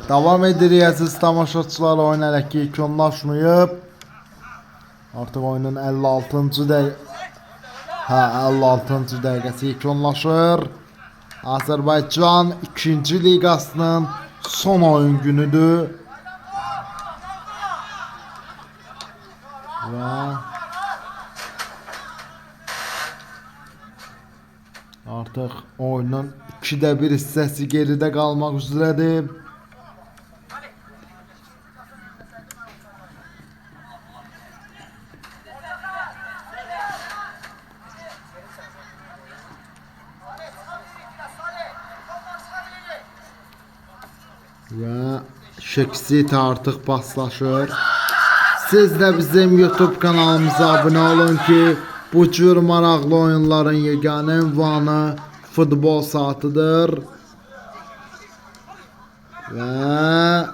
Davam edirik əziz tamaşaçılar, oyun hələ ki yekunlaşmayıb. Artıq oyunun 56-cı 56-cı dəqiqəsi yekunlaşır. Azərbaycan 2-ci liqasının son oyun günüdür. Və artıq oyunun 2də 1 hissəsi geridə qalmaq üzrədir. Və Şeksit artıq paslaşır. Siz də bizim YouTube kanalımıza abunə olun ki, bu cür maraqlı oyunların yeganə ünvanı futbol saatıdır. Və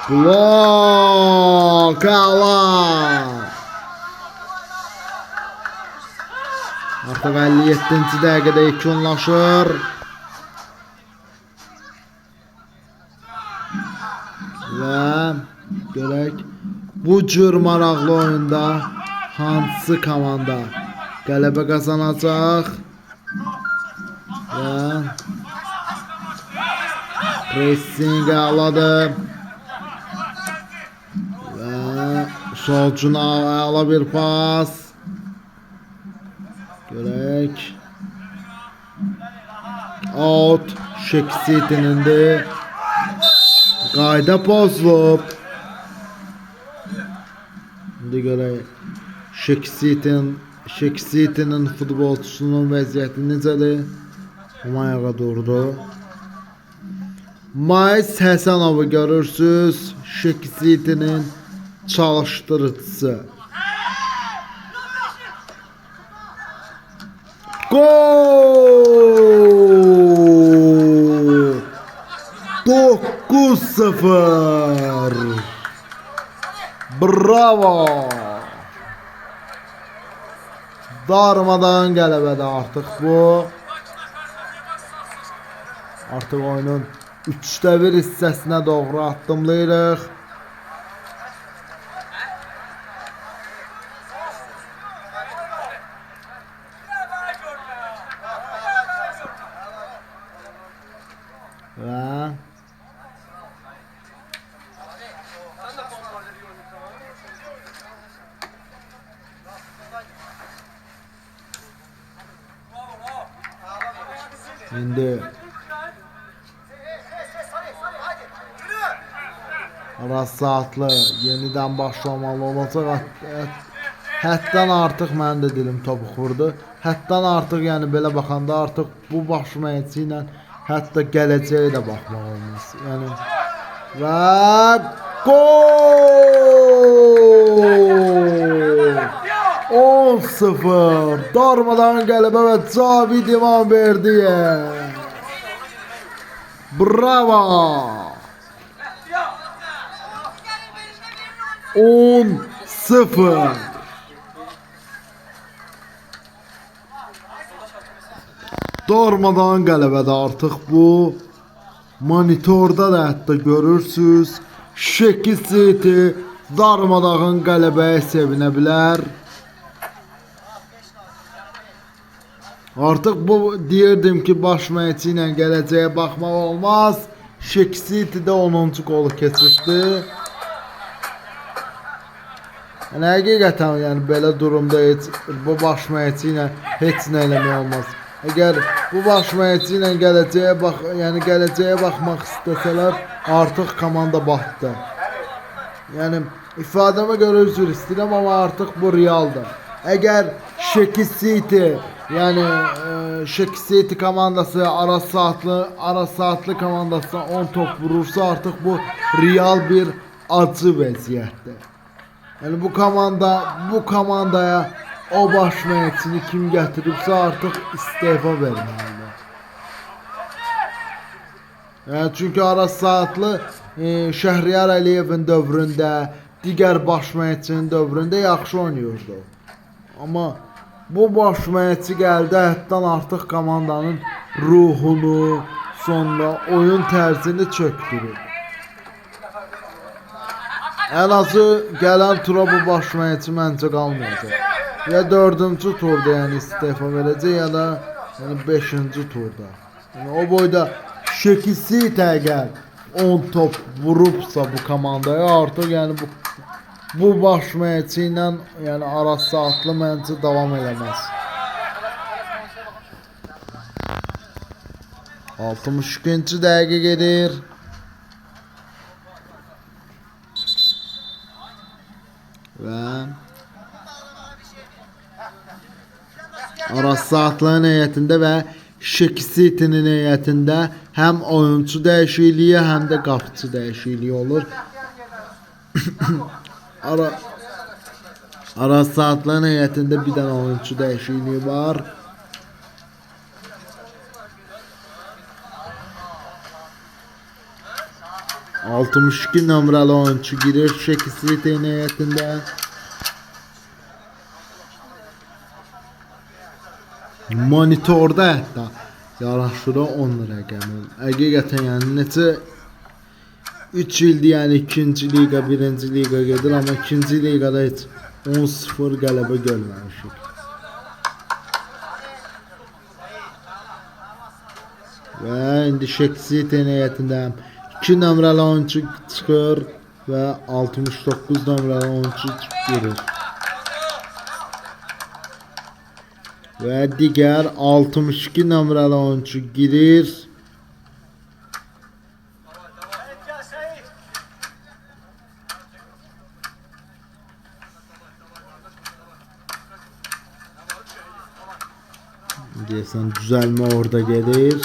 blok alan. Artıq 57-ci dəqiqədə yekunlaşır. Və görək bu cür maraqlı oyunda hansı komanda qələbə qazanacaq. Və pressing əladır. Və solcuna əla bir pas. Görək. Out Şeksitinindir. Qayda pozulub. İndi görək Şeksitinin futbolçusunun vəziyyəti necədir? Ayağa durdu. Mais Həsənovu görürsüz, Şeksitinin çalışdırıcısı. Gol! 9-0. Bravo! Darmadan qələbədir artıq bu. Artıq oyunun 3də 1 hissəsinə doğru addımlayırıq. Və İndi ara saatlı yenidən başlamalı olacaq. Həddən artıq mənim də dilim topuq vurdu. Həddən artıq, yəni belə baxanda artıq bu baş məyici ilə hətta gələcəyə də baxmaq olmaz. Yəni və gol! 10-0 darmadan qələbə və Cavid İmamverdiyə. Bravo! 10-0 darmadan qələbədə artıq bu. Monitorda da hətta görürsüz, Şekisiti darmadağın qələbəyə sevinə bilər. Artıq bu deyirdim ki, baş məyici ilə gələcəyə baxmaq olmaz. Şekisiti də 10-cu qolu keçirdi. Yəni həqiqətən, yəni belə durumda heç bu baş məyici ilə heç nə eləmək olmaz. Əgər bu baş məyici ilə gələcəyə baxmaq istəsələr, artıq komanda batdı. Yəni ifadəmə görə üzr istəyirəm, amma artıq bu realdır. Əgər Şekisiti, yəni Şekisiti komandası ara saatlı komandasına 10 top vurursa, artıq bu real bir acı vəziyyətdir. Yəni bu komandaya o baş məyiçini kim gətiribsə artıq istefa verməlidir. Yəni çünki ara saatlı Şəhriyar Əliyevin dövründə, digər baş məyiçinin dövründə yaxşı oynayırdı. Amma bu baş məyiçi gəldi, həddən artıq komandanın ruhunu, sonra oyun tərzini çöktürür. Ən azı gələn tura bu baş məşqçi məncə qalmayacaq. Ya 4-cü turda yəni istefa verəcək ya da yəni 5-ci turda. Yəni o boyda Şekisi əgər 10 top vurubsa bu komandaya artıq yəni bu baş məşqçi ilə yəni Araz Saatlı məncə davam eləməz. 62-ci dəqiqə gedir. Və Araz Saatlı'nın heyətində və Şekisitinin heyətində həm oyuncu dəyişikliyi, həm də qapıcı dəyişikliyi olur. Araz Saatlı'nın heyətində bir dənə oyuncu dəyişikliyi var. ...62 numaralı oyuncu girir Şekisitinin heyətində. Monitorda hətta yaraşır 10 rəqəmi. Həqiqətən yəni neçə 3 ildir yəni 2-ci liqa, 1-ci liqa gedir, amma 2-ci liqada heç 10-0 qələbə görməmişik. Və indi Şekisitinin heyətində 2 numaralı oyuncu çıxır və 69 numaralı oyuncu girir. Və digər 62 numaralı oyuncu girir. Deyəsən düzəlmə orada gedir.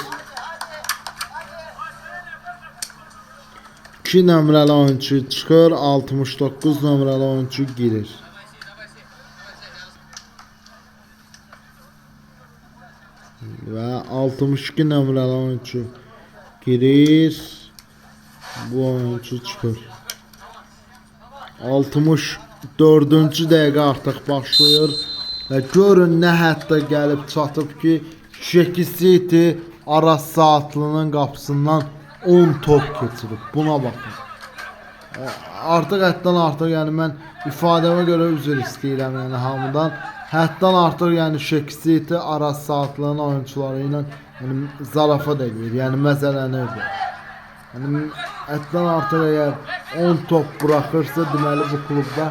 2 numaralı oyuncu çıxır, 69 numaralı oyuncu girir. Və 62 numaralı oyuncu girir. Bu oyuncu çıxır. 64-cü dəqiqə artıq başlayır. Və görün nə hətta gəlib çatıb ki, Şekisiti Araz Saatlı'nın qapısından 10 top keçirib. Buna baxın. Artıq həddən artıq yəni mən ifadəmə görə üzr istəyirəm yəni hamıdan. Həddən artıq yəni Şekisiti Araz Saatlı'nın oyuncuları ilə yəni zarafat edir. Yəni məzələnir. Yəni həddən artıq əgər 10 top buraxırsa deməli bu klubda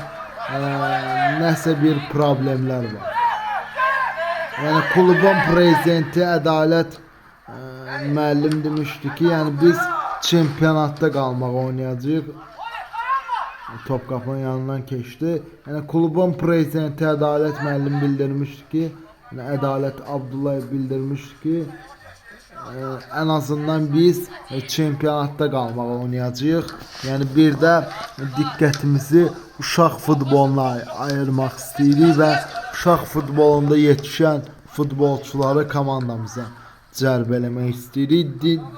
nəsə bir problemlər var. Yəni klubun prezidenti Ədalət müəllim demişdi ki, yəni biz çempionatda qalmaq oynayacağıq. Topqapının yanından keçdi. Yəni klubun prezidenti Ədalət müəllim bildirmişdi ki, yəni Ədalət Abdullayev bildirmişdi ki, ən azından biz çempionatda qalmaq oynayacağıq. Yəni bir də diqqətimizi uşaq futboluna ayırmaq istəyirik və uşaq futbolunda yetişən futbolçuları komandamıza cəlb eləmək istəyirik.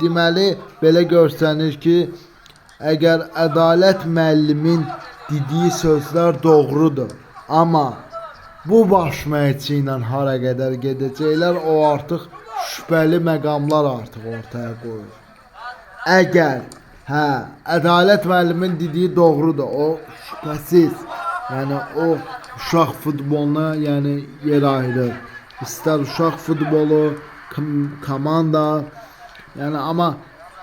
Deməli belə görsənir ki, əgər Ədalət müəllimin dediyi sözlər doğrudur, amma bu baş məşqçi ilə hara qədər gedəcəklər, o artıq şübhəli məqamlar artıq ortaya qoyur. Əgər Ədalət müəllimin dediyi doğrudur, o şübhəsiz, yəni o uşaq futboluna yəni yer ayırır. İstər uşaq futbolu, komanda, yəni amma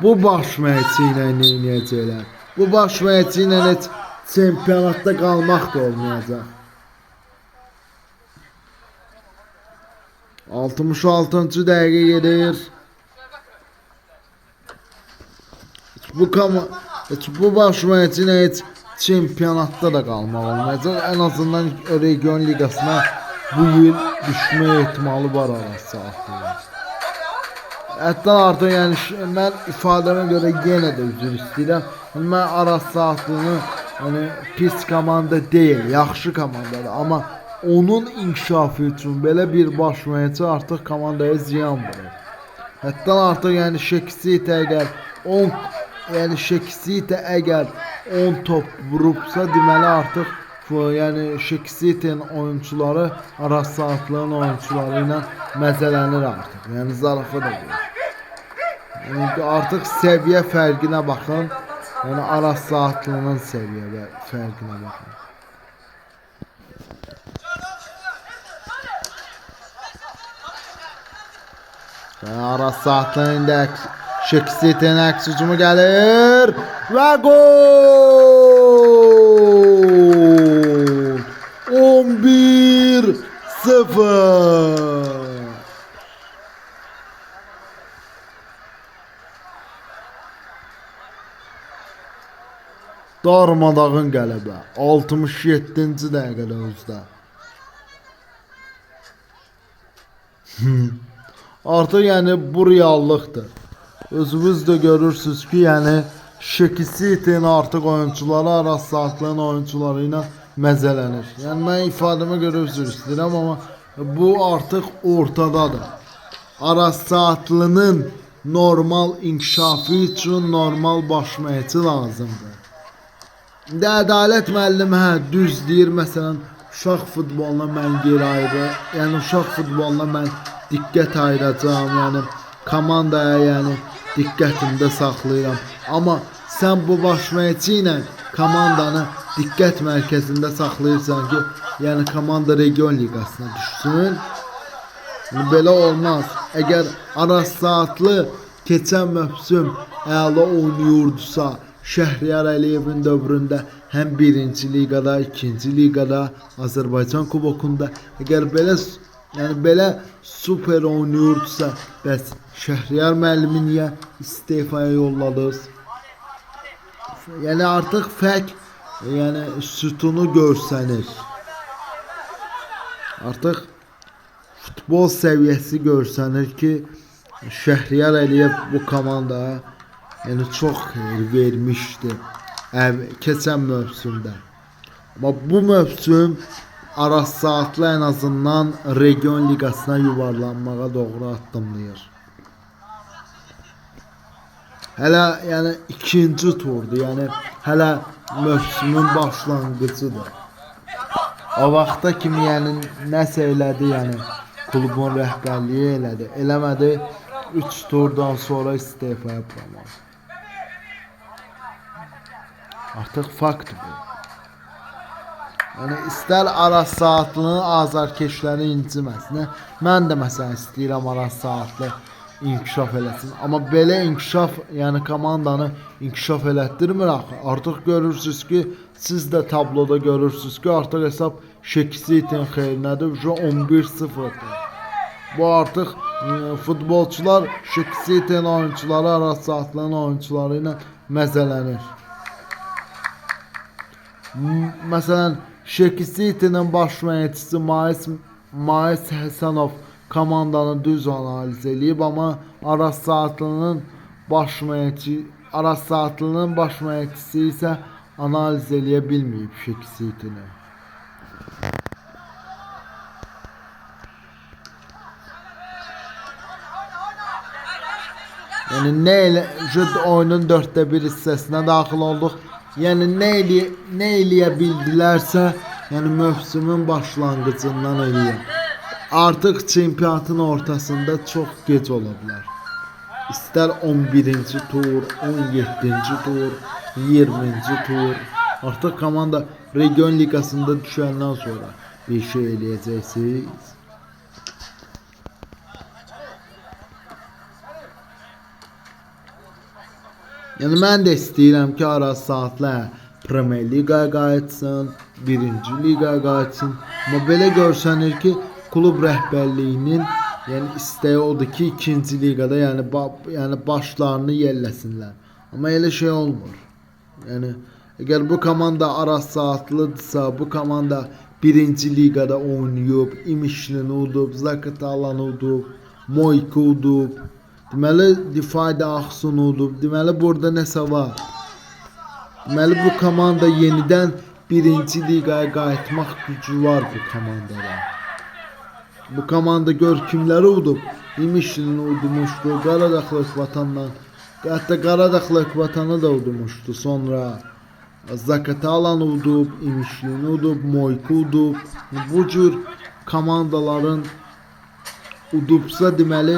bu baş məşqçi ilə nə edəcəklər? Bu baş məşqçi ilə heç çempionatda qalmaq da olmayacaq. 66-cı dəqiqə gedir. Bu baş məşqçi ilə heç çempionatda da qalmaq olmayacaq. Ən azından region liqasına bu il düşmə ehtimalı var Araz Saatlı'nın. Hətta artıq yəni mən ifadəmə görə yenə də üzr istəyirəm. Mən Araz Saatlı'nı yəni pis komanda deyil, yaxşı komandadır, amma onun inkişafı üçün belə bir baş məşqçi artıq komandaya ziyan vurur. Hətta artıq yəni Şekisiti əgər 10 top vurubsa deməli artıq yəni Şekisitinin oyuncuları Araz Saatlı'nın oyuncuları ilə məzələnir artıq. Yəni zarafat edir. Yəni artıq səviyyə fərqinə baxın. Yəni Araz Saatlının səviyyə fərqinə baxın. Araz Saatlının indi Şekisit'in əks hücumu gəlir və gol! 11-0. Darmadağın qələbə 67-ci dəqiqədə özdə. Artıq yəni bu reallıqdır. Özünüz də görürsünüz ki, yəni Şekisit'in artıq oyuncuları Araz Saatlının oyuncuları ilə məzələnir. Yəni mən ifadəmə görə üzr istəyirəm, amma bu artıq ortadadır. Araz Saatlının normal inkişafı üçün normal baş məşqçi lazımdır. İndi Ədalət müəllim düz deyir, məsələn uşaq futboluna mən yer ayırıram. Yəni uşaq futboluna mən diqqət ayıracağam, yəni komandaya yəni diqqətimdə saxlayıram. Amma sən bu baş məşqçi ilə komandanı diqqət mərkəzində saxlayırsan ki, yəni komanda region liqasına düşsün. Belə olmaz. Əgər Araz Saatlı keçən mövsüm əla oynayırdısa, Şəhriyar Əliyevin dövründə həm 1-ci liqada, 2-ci liqada, Azərbaycan kubokunda, əgər belə super oynayırdısa, bəs Şəhriyar müəllimi niyə istifaya yolladınız? Yəni artıq fərq, yəni sütunu görsənir. Artıq futbol səviyyəsi görsənir ki, Şəhriyar Əliyev bu komandaya yəni çox xeyir vermişdi keçən mövsümdə. Amma bu mövsüm Araz Saatlı ən azından region liqasına yuvarlanmağa doğru addımlayır. Hələ yəni ikinci turdur, yəni hələ mövsümün başlanğıcıdır. O vaxta kimi yəni nəsə elədi, yəni klubun rəhbərliyi elədi, eləmədi, 3 turdan sonra istifa yapmalı. Artıq fakt bu. Yəni istər Araz Saatlının azarkeşləri inciməsinə, mən də məsələn istəyirəm Araz Saatlı inkişaf eləsin. Amma belə inkişaf, yəni komandanı inkişaf elətdirmir axı. Artıq görürsünüz ki, siz də tabloda görürsünüz ki, artıq hesab Şekisit'in xeyrinədir, 11-0'dır. Bu artıq futbolçular Şekisit'in oyuncuları Araz Saatlının oyuncuları ilə məzələnir. Məsələn, Şekisit'in baş məşqçisi Mais Həsənov komandanı düz analiz eləyib, amma Araz Saatlının baş məşqçisi isə analiz eləyə bilməyib Şekisit'ini. Yəni nə elə oyunun 1/4 hissəsinə daxil olduq. Yəni nə eləyə bildilərsə, yəni mövsümün başlanğıcından eləyək. Artıq çempionatın ortasında çox gec ola bilər. İstər 11-ci tur, 17-ci tur, 20-ci tur. Artıq komanda region liqasında düşəndən sonra bir şey eləyəcəksiniz. Yəni mən də istəyirəm ki, Araz Saatlı Premier Liqaya qayıtsın, 1-ci liqaya qayıtsın. Amma belə görsənir ki, klub rəhbərliyinin yəni istəyi odur ki, 2-ci liqada yəni başlarını yelləsinlər. Amma elə şey olmur. Yəni əgər bu komanda Araz Saatlıdırsa, bu komanda 1-ci liqada oynayıb, İmişlini udub, Zaqatalanı udub, Moyku udub, deməli Difayda Axsun udub, deməli burada nəsə var. Deməli bu komanda yenidən 1-ci liqaya qayıtmaq gücü var bu komandada. Bu komanda gör kimləri udub. İmişlini udmuşdu, Qaradağlı Ekvatandan, hətta Qaradağlı Ekvatanı da udmuşdu. Sonra Zaqatalanı udub, İmişlini udub, Moyku udub. Bu cür komandaların udubsa deməli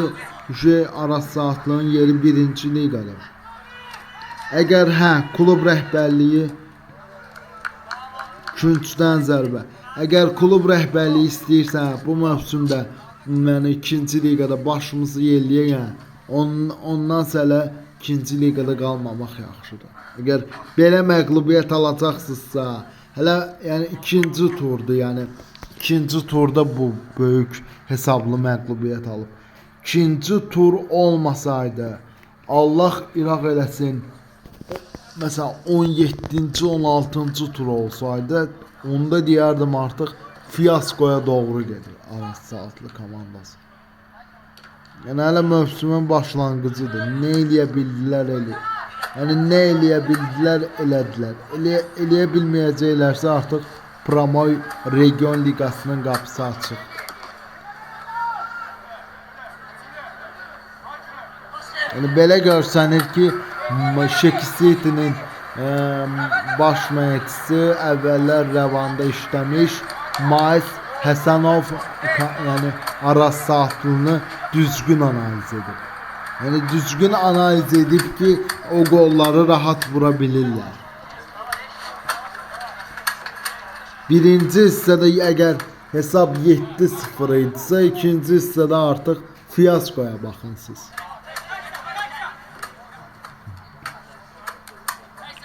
Aras Saatlığın yeri 1-ci liqadır. Əgər klub rəhbərliyi küncdən zərbə. Əgər klub rəhbərliyi istəyirsə bu mövsümdə yəni 2-ci liqada başımızı yelləyək, ondan sonra 2-ci liqada qalmamaq yaxşıdır. Əgər belə məğlubiyyət alacaqsınızsa, hələ yəni 2-ci turdur, yəni 2-ci turda bu böyük hesablı məğlubiyyət alıb. 2-ci tur olmasaydı, Allah iraq eləsin, məsələn 17-ci, 16-cı tur olsaydı, onda deyərdim artıq fiyaskoya doğru gedir Aras Saatlı komandası. Yəni hələ mövsümün başlanğıcıdır. Nə eləyə bildilər elə. Yəni nə eləyə bildilər elədilər. Eləyə bilməyəcəklərsə artıq Promoy Region Liqasının qapısı açıq. Yəni belə görsənir ki, Şeki City'nin baş məşqçisi əvvəllər Rəvanda işləmiş Mais Həsənov, yəni Aras Saatlını düzgün analiz edib. Yəni düzgün analiz edib ki, o qolları rahat vura bilirlər. Birinci hissədə əgər hesab 7-0 idisə, ikinci hissədə artıq fiyaskoya baxın siz.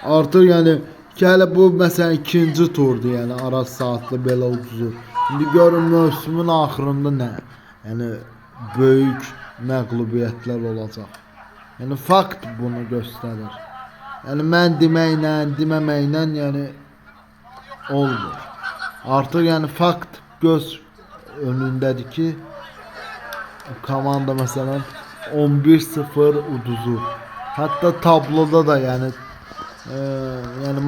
Artıq yəni ki, hələ bu məsələn 2-ci turdur, yəni Aras Saatlı belə uduzur. İndi görün mövsümün axırında nə? Yəni böyük məğlubiyyətlər olacaq. Yəni fakt bunu göstərir. Yəni mən deməklə, deməməklə yəni olmur. Artıq yəni fakt göz önündədir ki, komanda məsələn 11-0 uduzur. Hətta tabloda da yəni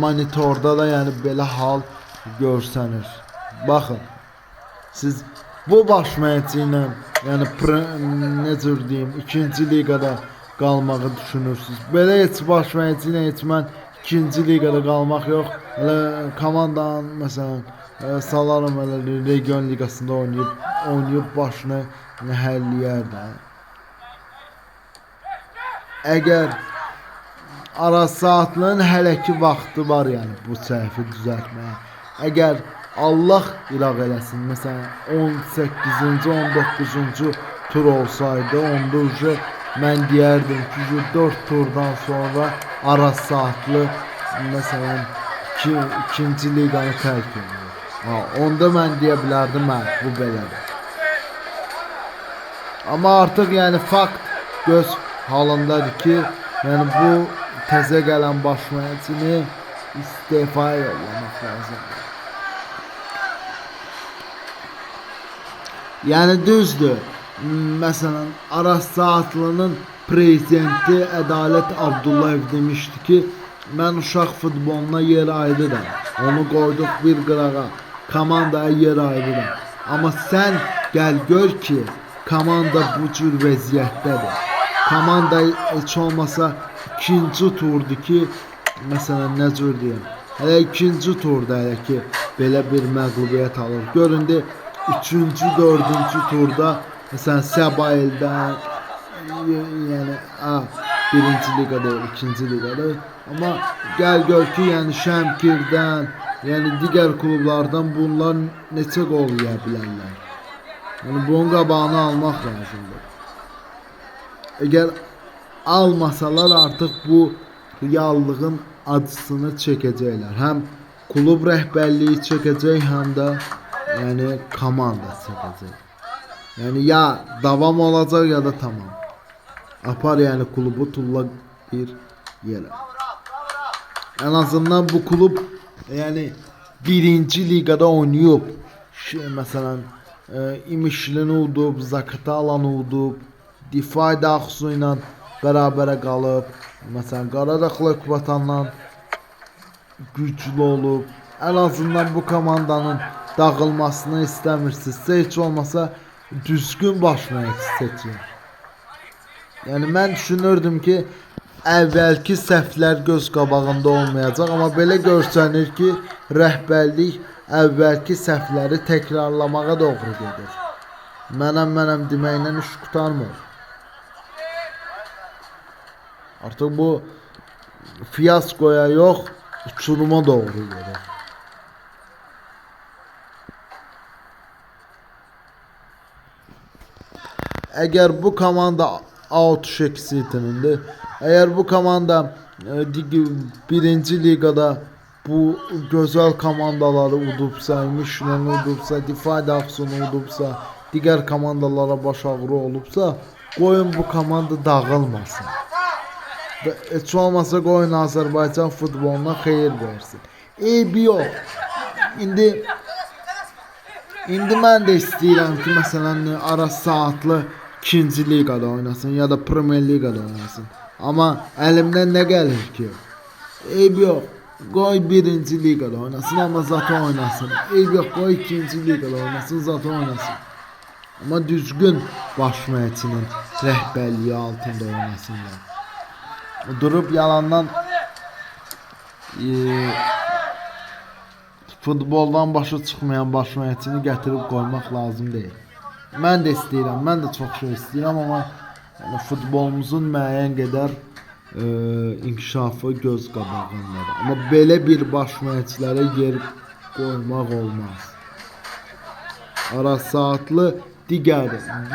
monitorda da yəni belə hal görsənir. Baxın, siz bu baş məşqçi ilə yəni necə deyim, 2-ci liqada qalmağı düşünürsünüz. Belə heç baş məşqçi ilə heç mən 2-ci liqada qalmaq yox. Elə komandanın məsələn salarım elə region liqasında oynayıb başını həlləyər də. Əgər Aras Saatlının hələ ki vaxtı var yəni bu səhvi düzəltməyə. Əgər Allah iraq eləsin, məsələn 18-ci, 19-cu tur olsaydı, onda mən deyərdim ki, 4 turdan sonra Aras Saatlı məsələn 2-ci liqanı tərk edir. Onda mən deyə bilərdim, bu belədir. Amma artıq yəni fakt göz halındadır ki, yəni bu təzə gələn baş məşqçini istifaya yollamaq lazımdır. Yəni düzdür. Məsələn Aras Saatlının prezidenti Ədalət Abdullayev demişdi ki, mən uşaq futboluna yer ayırıram. Onu qoyduq bir qırağa, komandaya yer ayırıram. Amma sən gəl gör ki, komanda bu cür vəziyyətdədir. Komanda heç olmasa 2-ci turdur ki, məsələn nə cür deyim, hələ 2-ci turda hələ ki belə bir məğlubiyyət alır. Göründü 3-cü, 4-cü turda məsələn Səbaildən, yəni 1-ci liqada, 2-ci liqada, amma gəl gör ki, yəni Şəmkirdən, yəni digər klublardan bunlar neçə qol yeyə bilərlər. Yəni bunun qabağını almaq lazımdır. Əgər almasalar artıq bu reallığın acısını çəkəcəklər. Həm klub rəhbərliyi çəkəcək, həm də yəni komanda çəkəcək. Yəni ya davam olacaq ya da tamam. Apar yəni klubu tulla bir yerə. Ən azından bu klub yəni 1-ci liqada oynayıb. Məsələn İmişlini udub, Zaqatalanı udub, Difai Dağsu ilə bərabərə qalıb. Məsələn Qaradağ Ekvatanla güclü olub. Ən azından bu komandanın dağılmasını istəmirsinizsə, heç olmasa düzgün baş məşqçi seçin. Yəni mən düşünürdüm ki, əvvəlki səhvlər göz qabağında olmayacaq, amma belə görsənir ki, rəhbərlik əvvəlki səhvləri təkrarlamağa doğru gedir. Mənəm deməklə iş qurtarmır. Artık bu fiyaskoya yox, uçuruma doğru gelir. Eğer bu komanda out eksitindir. Eğer bu komanda birinci ligada bu güzel komandaları udubsa, Michelin udubsa, Difai Aksonu udubsa, diğer komandalara baş ağrı olubsa, qoyun bu komanda dağılmasın. Heç olmasa qoyun Azərbaycan futboluna xeyir versin. Eybi yox. İndi mən də istəyirəm ki, məsələn, Aras Saatlı ikinci liqada oynasın ya da Premier Liqada oynasın. Amma əlimdən nə gəlir ki? Eybi yox. Qoy birinci liqada oynasın, amma zaten oynasın. Eybi yox, qoy ikinci liqada oynasın, zaten oynasın. Amma düzgün baş məşqçinin rəhbərliyi altında oynasınlar. Durup yalandan futboldan başa çıxmayan baş məşqçini gətirib qoymaq lazım deyil. Mən də istəyirəm, mən də çox şey istəyirəm, amma yəni futbolumuzun müəyyən qədər inkişafı göz qabağındadır. Amma belə bir baş məşqçilərə yer qoymaq olmaz. Aras Saatlı digər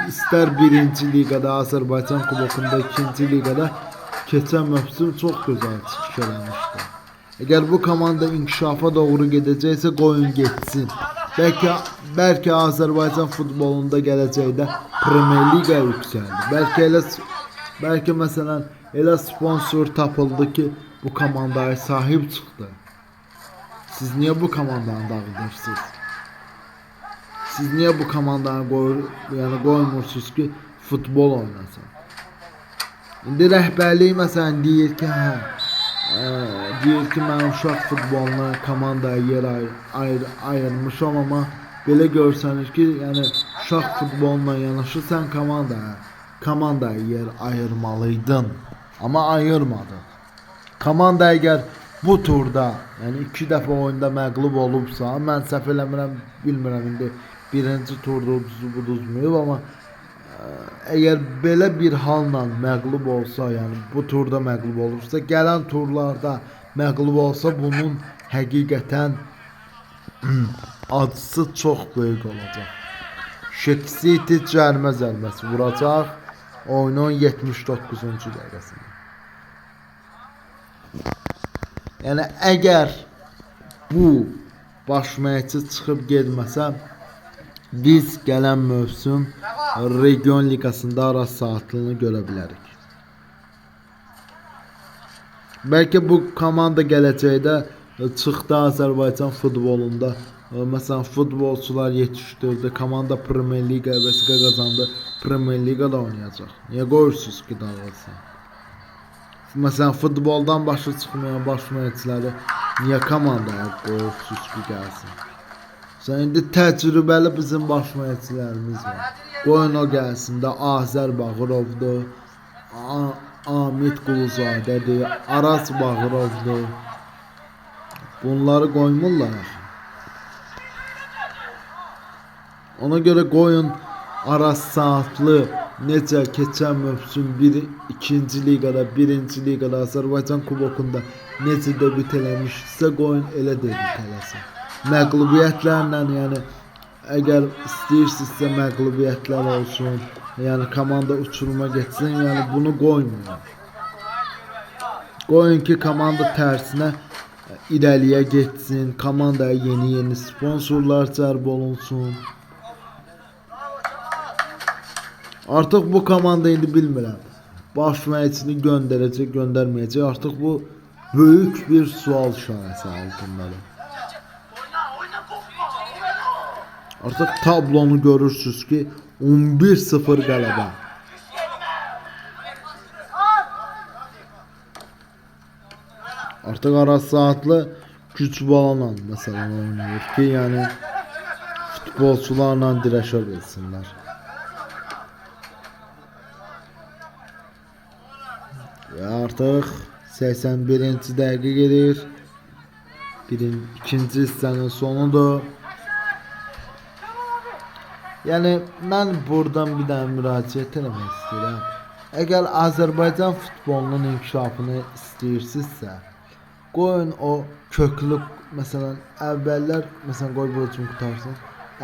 istər birinci liqada, Azərbaycan kubokunda, ikinci liqada keçən mövsüm çox gözəl çıxış eləmişdi. Əgər bu komanda inkişafa doğru gedəcəksə qoyun getsin. Bəlkə Azərbaycan futbolunda gələcəkdə Premier Liqa yüksəldi. Bəlkə məsələn elə sponsor tapıldı ki, bu komandaya sahib çıxdı. Siz niyə bu komandanı dağıdırsınız? Siz niyə bu komandanı qoymursunuz ki, futbol oynasın? İndi rəhbərlik məsələn deyir ki, mən uşaq futboluna komandaya yer ayırmışam, amma belə görsənir ki, yəni uşaq futboluna yanaşı sən komandaya yer ayırmalıydın, amma ayırmadın. Komanda əgər bu turda, yəni 2 dəfə oyunda məğlub olubsa, mən səhv eləmirəm, bilmirəm indi birinci turda uduzmayıb, amma eğer belə bir halla məğlub olsa, yəni bu turda məğlub olursa, gələn turlarda məğlub olsa, bunun həqiqətən acısı çox böyük olacaq. Şeksiti cərimə zərbəsi vuracaq oyunun 79-cu dəqiqəsində. Yəni əgər bu baş məşqçi çıxıb getməsə, biz gələn mövsüm Region Liqasında Aras Saatlını görə bilərik. Bəlkə bu komanda gələcəkdə çıxdı Azərbaycan futbolunda. Məsələn, futbolçular yetişdirdi, komanda Premier Liqa vəsiqə qazandı, Premier Liqada oynayacaq. Niyə qoyursunuz ki, dağılsın? Məsələn, futboldan başa çıxmayan baş məşqçiləri niyə komandaya qoyursunuz ki, gəlsin? İndi təcrübəli bizim baş məşqçilərimiz var. Qoyun o gəlsin də Azər Bağırovdur, Amit Quluzadədir, Aras Bağırovdur. Bunları qoymurlar. Ona görə qoyun Aras Saatlı necə keçən mövsüm ikinci liqada, birinci liqada, Azərbaycan kubokunda necə debüt eləmişsə, qoyun elə debüt eləsin. Məğlubiyyətlərlə, yəni əgər istəyirsinizsə məğlubiyyətlər olsun, yəni komanda uçuruma getsin, yəni bunu qoymayın. Qoyun ki, komanda tərsinə irəliyə getsin, komandaya yeni sponsorlar cəlb olunsun. Artıq bu komanda indi bilmirəm, baş məşqçini göndərəcək, göndərməyəcək. Artıq bu böyük bir sual işarəsi altındadır. Artıq tablonu görürsünüz ki 11-0 qələbə. Artıq Aras Saatlı güc balanla məsələn oynayır ki, yəni futbolçularla dirəşə bilsinlər. Artıq 81-ci dəqiqə gedir. İkinci hissənin sonudur. Yəni mən buradan bir dənə müraciət etmək istəyirəm. Əgər Azərbaycan futbolunun inkişafını istəyirsinizsə, qoyun o köklü, məsələn, əvvəllər, məsələn, qoy bu üçün qutarsın.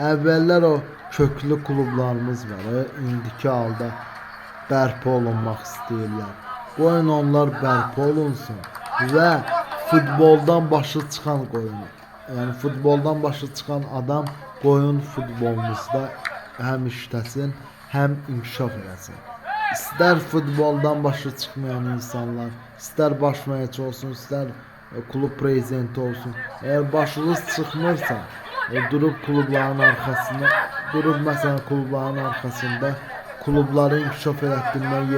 Əvvəllər o köklü klublarımız var, indiki halda bərpa olunmaq istəyirlər. Qoyun onlar bərpa olunsun və futboldan başı çıxan qoyun. Yəni futboldan başı çıxan adam qoyun futbolumuzda həm işləsin, həm inkişaf eləsin. İstər futboldan başı çıxmayan insanlar, istər baş məşqçi olsun, istər klub prezidenti olsun. Əgər başınız çıxmırsa, durub klubların arxasında, durub məsələn klubların arxasında klubları inkişaf elətdirmək,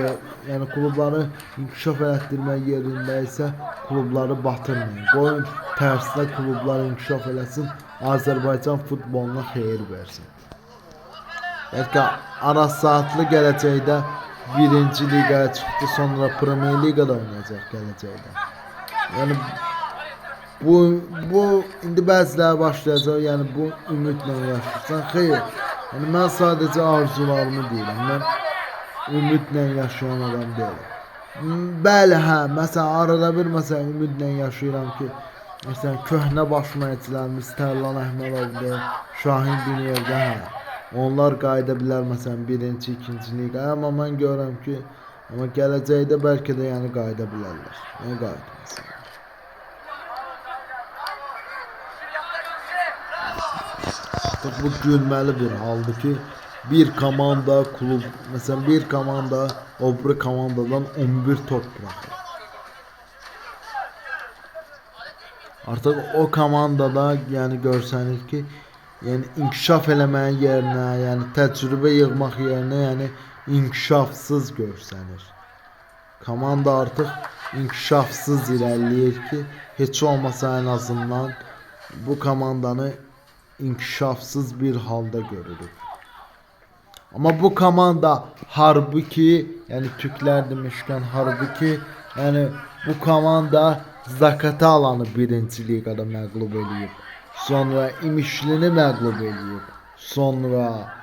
yəni klubları inkişaf elətdirmək yerində isə klubları batırmayın. Qoyun tərsinə klublar inkişaf eləsin, Azərbaycan futboluna xeyir versin. Bəlkə Aras Saatlı gələcəkdə birinci liqaya çıxdı, sonra Premier Liqada oynayacaq gələcəkdə. Yəni bu indi bəziləri başlayacaq, yəni bu ümidlə yaşayırsan. Xeyr. Yəni mən sadəcə arzularımı deyirəm. Mən ümidlə yaşayan adam deyiləm. Bəli, hə, məsələn arada bir məsələn ümidlə yaşayıram ki, məsələn köhnə baş məşqçilərimiz Tərlan Əhmədovdur, Şahin Biniyevdə, hə, onlar qayıda bilər məsələn birinci, ikinci liqaya, amma mən görürəm ki, amma gələcəkdə bəlkə də yəni qayıda bilərlər. Yəni qayıtmasın. Artıq bu gülməli bir haldır ki, bir komanda klub, məsələn bir komanda o biri komandadan 11 top buraxır. Artıq o komandada yəni görsənir ki, yəni inkişaf eləməyin yerinə, yəni təcrübə yığmaq yerinə, yəni inkişafsız görsənir. Komanda artıq inkişafsız irəliləyir ki, heç olmasa en azından bu komandanı inkişafsız bir halda görürük. Ama bu komanda halbuki, yani Türkler demişken halbuki, yani bu komanda Zakatalanı birinci ligada məğlub edib. Sonra İmişlini məğlub edib. Sonra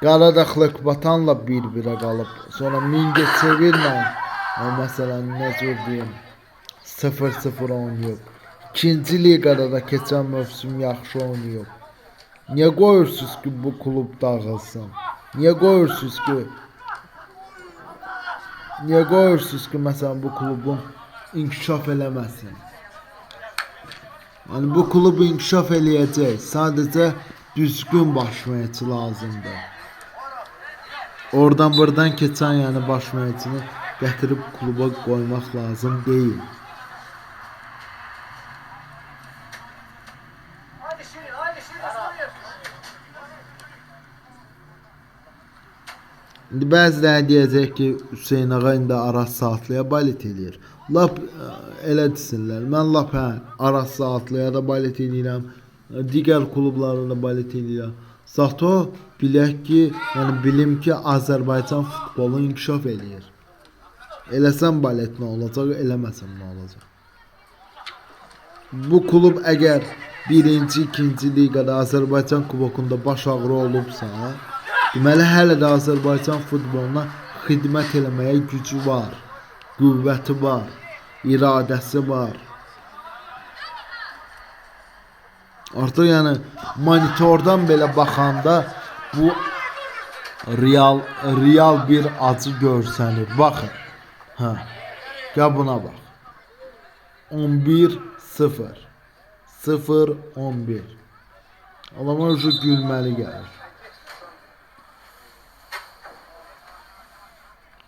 Qaradağ Ekbatanla bir-birə qalıb. Sonra Mingəçevirlə məsələn necə deyim 0-0 oynayıb. İkinci liqada da keçən mövsüm yaxşı oynayıb. Niyə qoyursunuz ki bu klub dağılsın? Niyə qoyursunuz ki məsələn bu klubun inkişaf eləməsin? Yəni bu klub inkişaf eləyəcək. Sadəcə düzgün baş məşqçi lazımdır. Oradan buradan keçən yəni baş məşqçini gətirib kluba qoymaq lazım deyil. İndi bəziləri deyəcək ki, Hüseyn ağa indi Aras Saatlıya balet eləyir. Lap elə desinlər. Mən lap Aras Saatlıya da balet eləyirəm. Digər klublara da balet eləyirəm. Zato bilək ki, yəni bilim ki, Azərbaycan futbolu inkişaf eləyir. Eləsəm balet nə olacaq, eləməsəm nə olacaq? Bu klub əgər birinci, ikinci liqada Azərbaycan kubokunda baş ağrı olubsa, deməli hələ də Azərbaycan futboluna xidmət eləməyə gücü var, qüvvəti var, iradəsi var. Artıq yəni monitordan belə baxanda bu real bir acı görsənir. Baxın. Hə. Gəl buna bax. 11-0. 0-11. Adama özü gülməli gəlir.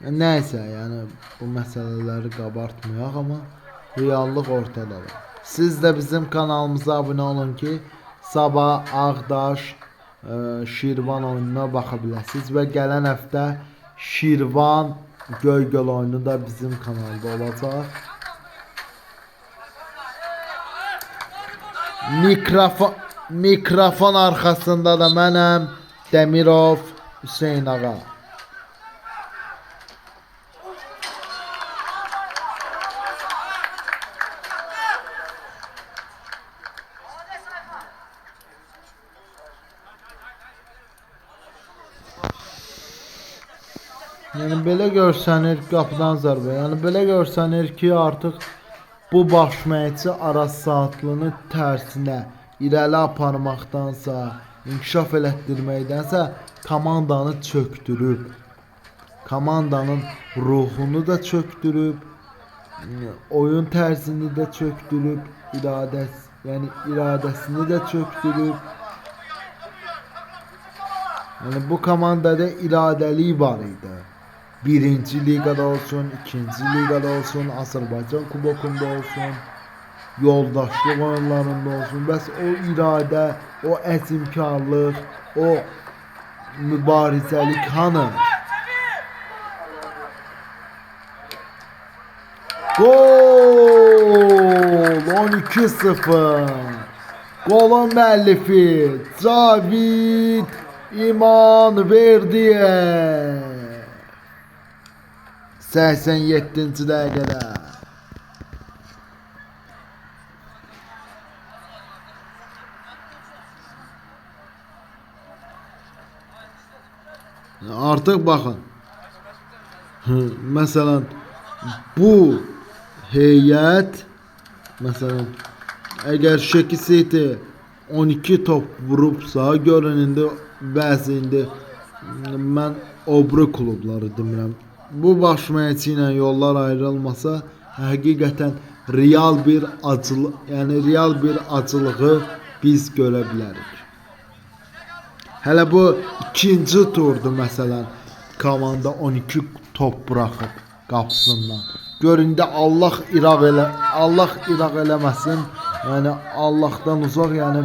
Nəysə, yəni bu məsələləri qabartmayaq, amma reallıq ortadadır. Siz də bizim kanalımıza abunə olun ki, sabah Ağdaş Şirvan oyununa baxa biləsiniz və gələn həftə Şirvan Göygöl oyunu da bizim kanalda olacaq. Mikrofon arxasında da mənəm, Dəmirov Hüseyn ağa. Yəni belə görsənir qapıdan zərbə. Yəni belə görsənir ki, artıq bu baş məşqçi Araz Saatlını tərsinə irəli aparmaqdansa, inkişaf elətdirməkdənsə komandanı çökdürüb, komandanın ruhunu da çökdürüb, oyun tərzini də çökdürüb, iradəsini də çökdürüb. Yəni bu komandada iradəlik var idi. Birinci liqada olsun, ikinci liqada olsun, Azərbaycan kubokunda olsun, yoldaşlıq oyunlarında olsun. Bəs o iradə, o əzmkarlıq, o mübarizəlik hanı? Gol! 12-0. Golun müəllifi Cavid İmanverdiyev. 87-ci dəqiqədə. Artıq baxın. Məsələn, bu heyət, məsələn, əgər Şəki City 12 top vurubsa, görün indi bəzi indi mən obru klubları demirəm. Bu baş məşqçi ilə yollar ayrılmasa, həqiqətən real bir acılığı biz görə bilərik. Hələ bu ikinci turdur məsələn, komanda 12 top buraxıb qapısından. Göründə Allah iraq eləməsin. Yəni Allahdan uzaq, yəni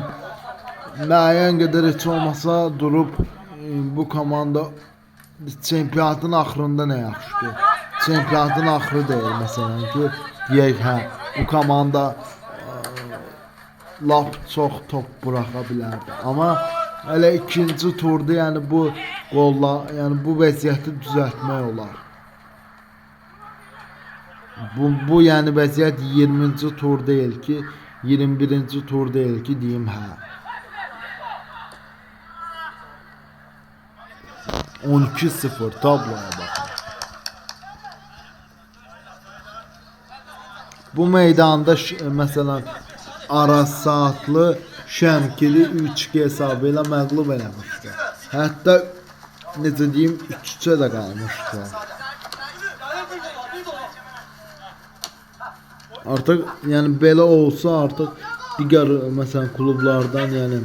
müəyyən qədər heç olmasa durub bu komanda çempionatın axırında nə yaxşı ki, çempionatın axırı deyil məsələn ki, deyək hə, bu komanda lap çox top buraxa bilərdi. Amma hələ ikinci turda yəni bu qolla, yəni bu vəziyyəti düzəltmək olar. Bu yəni vəziyyət 20-ci tur deyil ki, 21-ci tur deyil ki, deyim hə. 12-0 tabloya baxın. Bu meydanda məsələn Araz Saatlı Şəmkiri 3-2 hesabı ilə məğlub eləmişdi. Hətta necə deyim 3-3-ə də qalmışdı. Artıq yəni belə olsa artıq digər məsələn klublardan yəni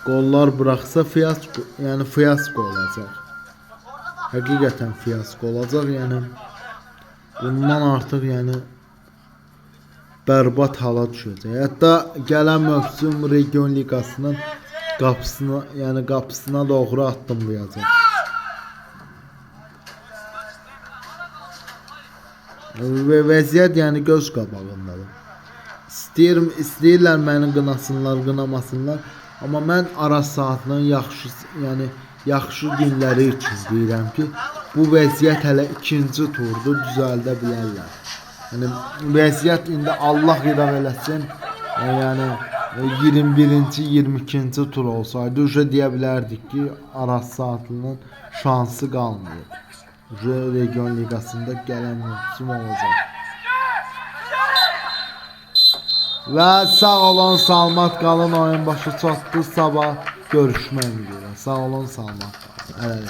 qollar buraxsa fiyasko, yəni fiyasko olacaq. Həqiqətən fiyasko olacaq, yəni bundan artıq yəni bərbad hala düşəcək. Hətta gələn mövsüm region liqasının qapısına doğru addımlayacaq. Və vəziyyət yəni göz qabağındadır. İstəyirlər məni qınasınlar, qınamasınlar. Amma mən Araz Saatlının yaxşı günləri üçün deyirəm ki, bu vəziyyət hələ ikinci turda düzəldə bilərlər. Yəni vəziyyət indi Allah iraq eləsin, yəni 21-ci, 22-ci tur olsaydı, deyə bilərdik ki, Araz Saatlının şansı qalmayıb. Region liqasında gələn mövsüm olacaq. Və sağ olun, salamat qalın, oyun başı çatdı, sabah görüşmək üzrə. Sağ olun, salamat qalın.